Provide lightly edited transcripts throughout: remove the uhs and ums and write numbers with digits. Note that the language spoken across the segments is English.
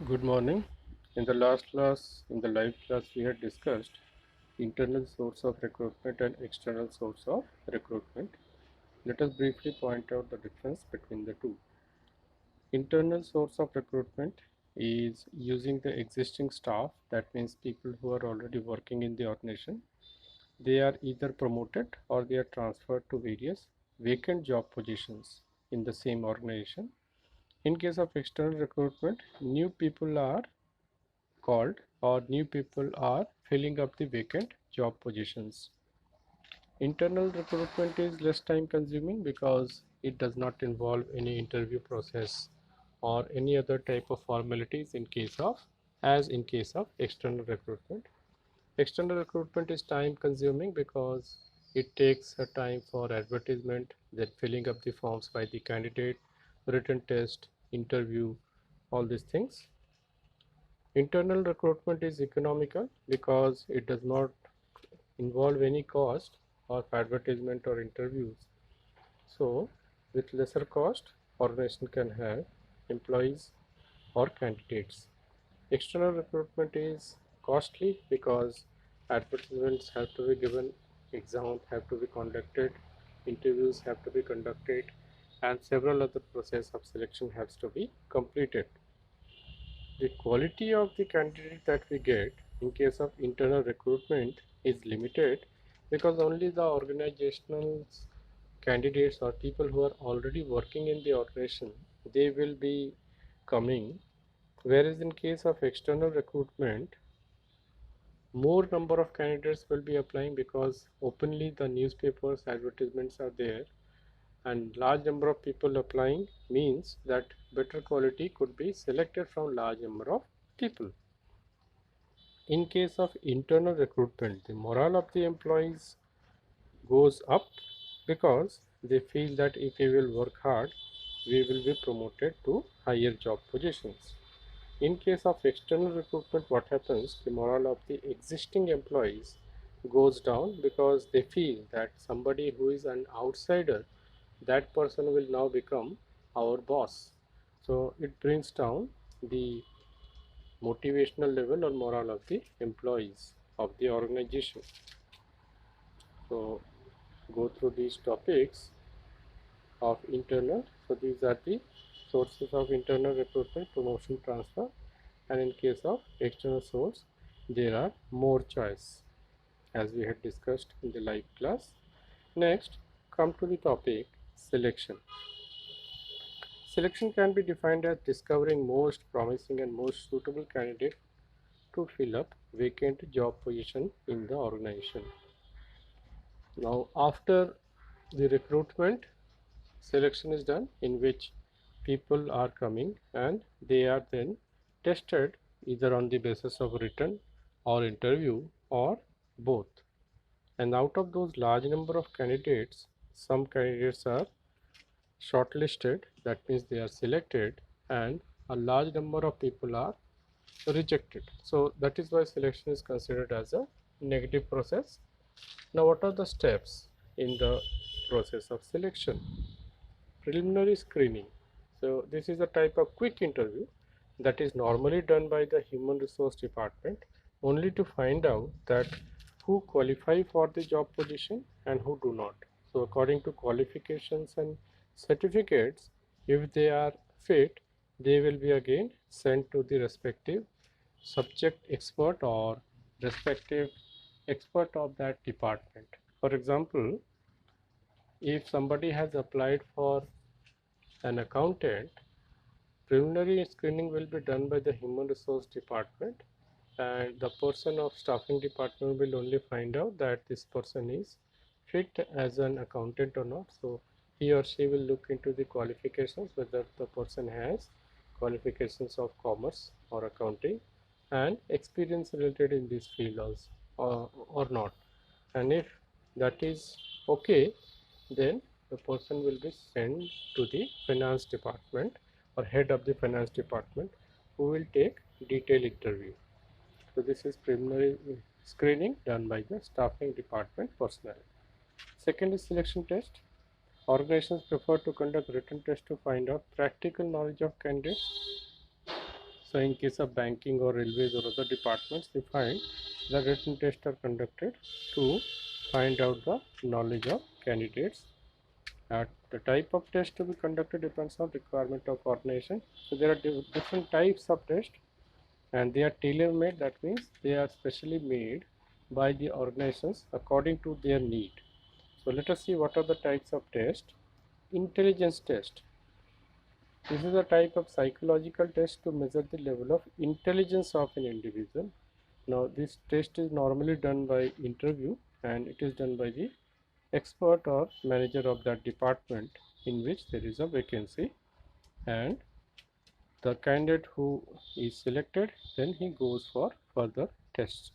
Good morning. In the last class, in the live class, we had discussed internal source of recruitment and external source of recruitment. Let us briefly point out the difference between the two. Internal source of recruitment is using the existing staff, that means people who are already working in the organization. They are either promoted or they are transferred to various vacant job positions in the same organization. In case of external recruitment, new people are called or new people are filling up the vacant job positions. Internal recruitment is less time consuming because it does not involve any interview process or any other type of formalities in case of external recruitment. External recruitment is time consuming because it takes a time for advertisement, then filling up the forms by the candidate, written test, interview, all these things. Internal recruitment is economical because it does not involve any cost of advertisement or interviews. So, with lesser cost, organization can have employees or candidates. External recruitment is costly because advertisements have to be given, exams have to be conducted, interviews have to be conducted, and several other process of selection has to be completed. The quality of the candidate that we get in case of internal recruitment is limited because only the organizational candidates or people who are already working in the organization, they will be coming, whereas in case of external recruitment, more number of candidates will be applying because openly the newspapers advertisements are there, and large number of people applying means that better quality could be selected from large number of people. In case of internal recruitment, the morale of the employees goes up because they feel that if we will work hard, we will be promoted to higher job positions. In case of external recruitment, what happens? The morale of the existing employees goes down because they feel that somebody who is an outsider, that person will now become our boss. So it brings down the motivational level or morale of the employees of the organization. So go through these topics of internal. So these are the sources of internal recruitment, promotion, transfer, and in case of external source, there are more choice as we had discussed in the live class. Next, come to the topic selection. Selection can be defined as discovering most promising and most suitable candidate to fill up vacant job position in the organization. Now, after the recruitment, selection is done in which people are coming and they are then tested either on the basis of written or interview or both. And out of those large number of candidates, some candidates are shortlisted, that means they are selected, and a large number of people are rejected. So that is why selection is considered as a negative process. Now, what are the steps in the process of selection? Preliminary screening. So this is a type of quick interview that is normally done by the human resource department only to find out that who qualify for the job position and who do not. So according to qualifications and certificates, if they are fit, they will be again sent to the respective subject expert or respective expert of that department. For example, if somebody has applied for an accountant, preliminary screening will be done by the human resource department, and the person of staffing department will only find out that this person is fit as an accountant or not. So he or she will look into the qualifications, whether the person has qualifications of commerce or accounting and experience related in this field also, or not. And if that is okay, then the person will be sent to the finance department or head of the finance department, who will take detailed interview. So this is preliminary screening done by the staffing department personnel. Second is selection test. Organizations prefer to conduct written tests to find out practical knowledge of candidates. So in case of banking or railways or other departments, we find the written tests are conducted to find out the knowledge of candidates. The type of test to be conducted depends on requirement of organization. So there are different types of tests, and they are tailor-made. That means they are specially made by the organizations according to their need. So let us see what are the types of test. Intelligence test. This is a type of psychological test to measure the level of intelligence of an individual. Now this test is normally done by interview, and it is done by the expert or manager of that department in which there is a vacancy, and the candidate who is selected, then he goes for further tests.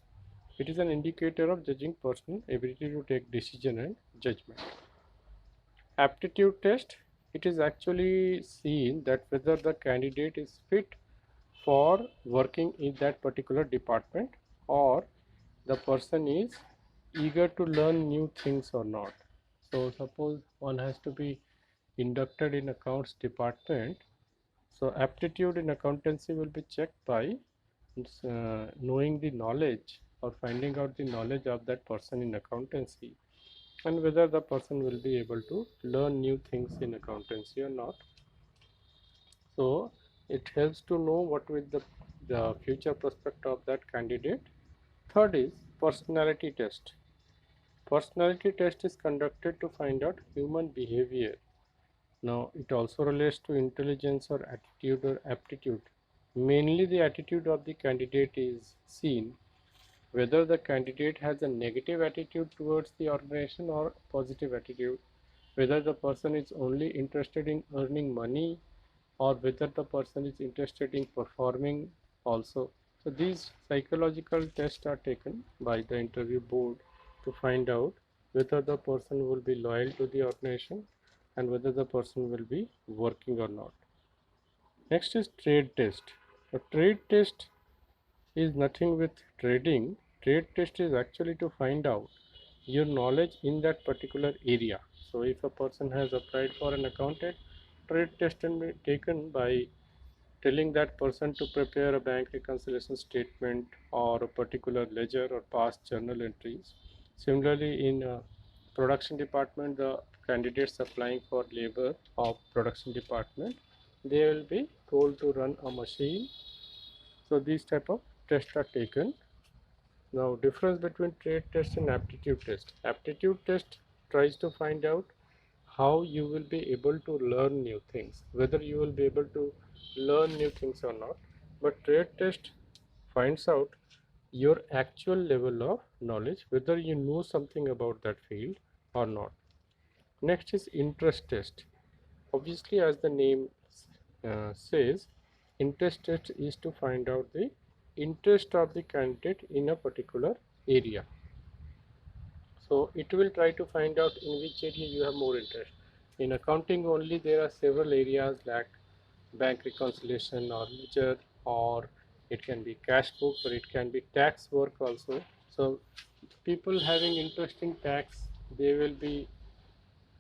It is an indicator of judging personal ability to take decision and judgment. Aptitude test, it is actually seen that whether the candidate is fit for working in that particular department, or the person is eager to learn new things or not. So suppose one has to be inducted in accounts department, so aptitude in accountancy will be checked by knowing the knowledge or finding out the knowledge of that person in accountancy, and whether the person will be able to learn new things in accountancy or not. So it helps to know what will the future prospect of that candidate. Third is personality test. Personality test is conducted to find out human behavior. Now it also relates to intelligence or attitude or aptitude. Mainly the attitude of the candidate is seen, whether the candidate has a negative attitude towards the organization or positive attitude, whether the person is only interested in earning money, or whether the person is interested in performing also. So these psychological tests are taken by the interview board to find out whether the person will be loyal to the organization and whether the person will be working or not. Next is trade test. A trade test is nothing with trading. Trade test is actually to find out your knowledge in that particular area. So if a person has applied for an accountant, trade test can be taken by telling that person to prepare a bank reconciliation statement or a particular ledger or past journal entries. Similarly, in production department, the candidates applying for labor of production department, they will be told to run a machine. So these type of tests are taken. Now difference between trade test and aptitude test. Aptitude test tries to find out how you will be able to learn new things, whether you will be able to learn new things or not. But trade test finds out your actual level of knowledge, whether you know something about that field or not. Next is interest test. Obviously, as the name says, interest test is to find out the interest of the candidate in a particular area. So it will try to find out in which area you have more interest. In accounting only, there are several areas like bank reconciliation or ledger, or it can be cash book, or it can be tax work also. So people having interest in tax, they will be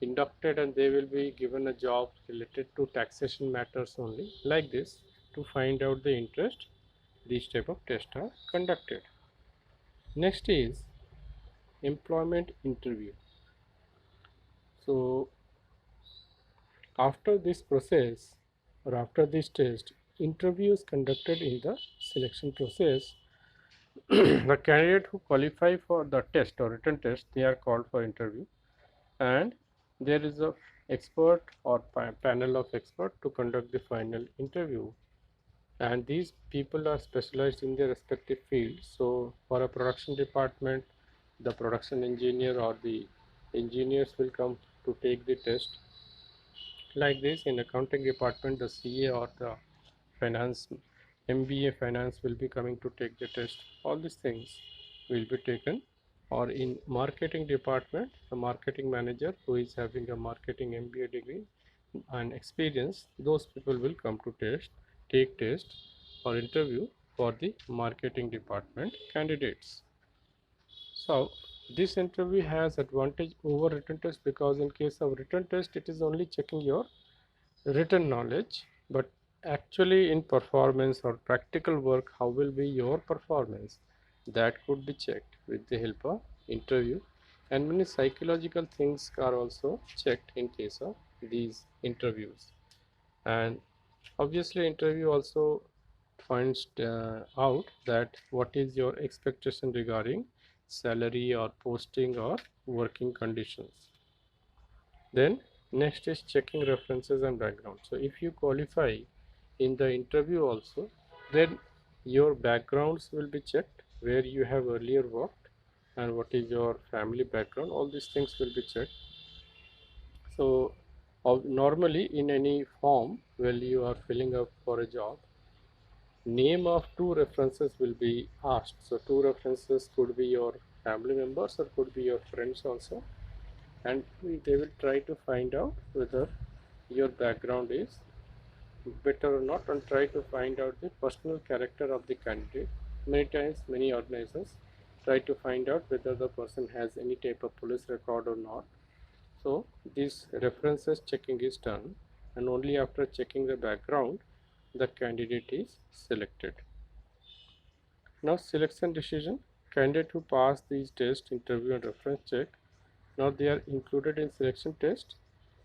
inducted and they will be given a job related to taxation matters only. Like this, to find out the interest, these type of tests are conducted. Next is employment interview. So after this process or after this test, interview is conducted in the selection process. The candidate who qualify for the test or written test, they are called for interview, and there is a expert or panel of expert to conduct the final interview, and these people are specialized in their respective fields. So for a production department, the production engineer or the engineers will come to take the test. Like this, in accounting department, the CA or the finance MBA finance will be coming to take the test. All these things will be taken. Or in marketing department, the marketing manager who is having a marketing MBA degree and experience, those people will come to take test or interview for the marketing department candidates. So this interview has advantage over written test, because in case of written test, it is only checking your written knowledge, but actually in performance or practical work, how will be your performance? That could be checked with the help of interview, and many psychological things are also checked in case of these interviews. And obviously interview also finds out that what is your expectation regarding salary or posting or working conditions. Then next is checking references and background. So if you qualify in the interview also, then your backgrounds will be checked, where you have earlier worked and what is your family background. All these things will be checked. So normally in any form when you are filling up for a job, name of two references will be asked. So two references could be your family members or could be your friends also, and they will try to find out whether your background is better or not, and try to find out the personal character of the candidate. Many times many organizations try to find out whether the person has any type of police record or not. So this references checking is done, and only after checking the background the candidate is selected. Now selection decision: candidate who pass these tests, interview and reference check, now they are included in selection test,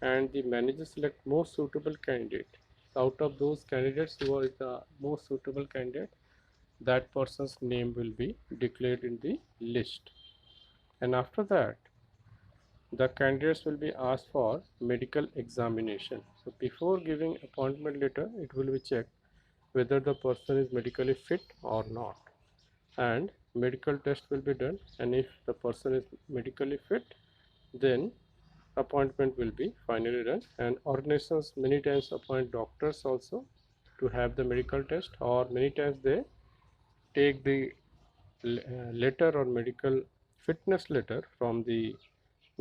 and the manager select most suitable candidate. Out of those candidates who are the most suitable candidate, that person's name will be declared in the list. And after that, the candidates will be asked for medical examination. So before giving appointment letter, it will be checked whether the person is medically fit or not, and medical test will be done, and if the person is medically fit, then appointment will be finally done. And organizations many times appoint doctors also to have the medical test, or many times they take the letter or medical fitness letter from the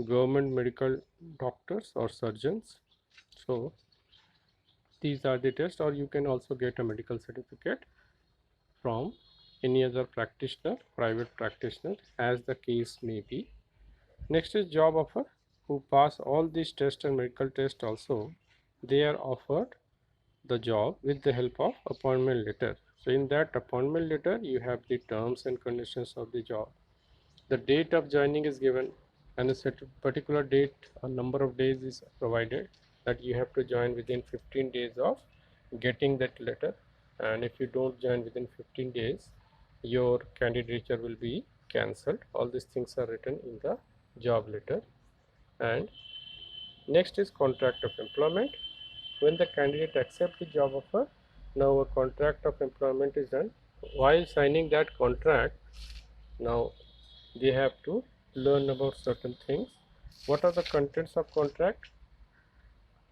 government medical doctors or surgeons. So these are the tests, or you can also get a medical certificate from any other practitioner, private practitioner, as the case may be. Next is job offer. Who pass all these tests and medical tests also, they are offered the job with the help of appointment letter. So in that appointment letter, you have the terms and conditions of the job. The date of joining is given, and a set particular date or number of days is provided, that you have to join within 15 days of getting that letter. And if you don't join within 15 days, your candidature will be cancelled. All these things are written in the job letter. And next is contract of employment. When the candidate accepts the job offer, now a contract of employment is done. While signing that contract, now they have to learn about certain things. What are the contents of contract?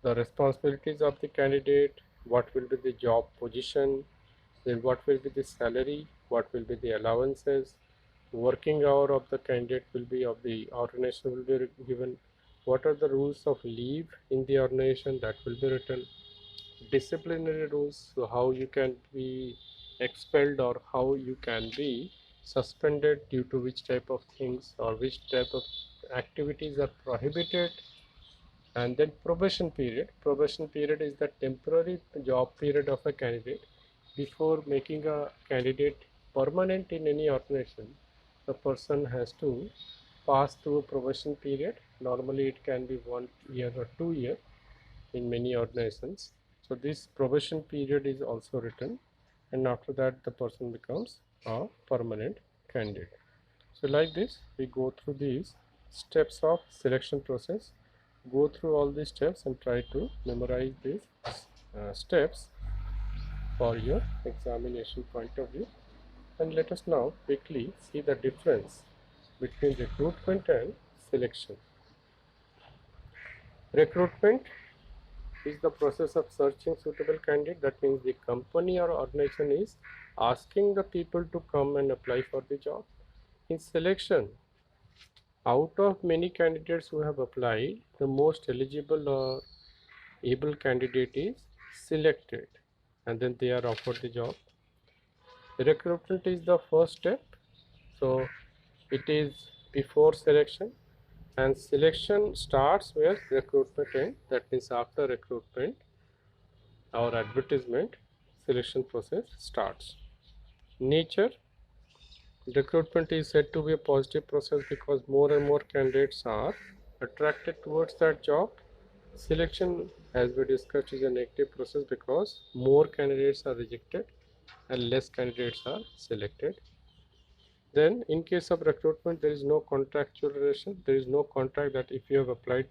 The responsibilities of the candidate, what will be the job position, then what will be the salary, what will be the allowances, working hour of the candidate will be, of the organization will be given, what are the rules of leave in the organization, that will be written, disciplinary rules, so how you can be expelled or how you can be suspended, due to which type of things or which type of activities are prohibited. And then probation period. Probation period is the temporary job period of a candidate. Before making a candidate permanent in any organization, the person has to pass through a probation period. Normally it can be 1 year or 2 years in many organizations. So this probation period is also written, and after that the person becomes a permanent candidate. So like this, we go through these steps of selection process, go through all these steps and try to memorize these steps for your examination point of view. And let us now quickly see the difference between recruitment and selection. Recruitment is the process of searching suitable candidate. That means the company or organization is asking the people to come and apply for the job. In selection, out of many candidates who have applied, the most eligible or able candidate is selected, and then they are offered the job. Recruitment is the first step, so it is before selection, and selection starts where recruitment ends. That means after recruitment, our advertisement selection process starts. Nature: recruitment is said to be a positive process because more and more candidates are attracted towards that job. Selection, as we discussed, is a negative process because more candidates are rejected and less candidates are selected. Then in case of recruitment, there is no contractual relation. There is no contract that if you have applied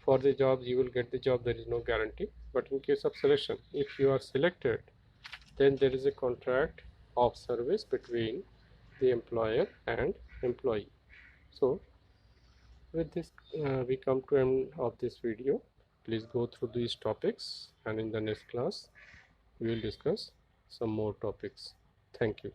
for the job you will get the job. There is no guarantee. But in case of selection, if you are selected, then there is a contract of service between the employer and employee. So with this we come to end of this video. Please go through these topics, and in the next class we will discuss some more topics. Thank you.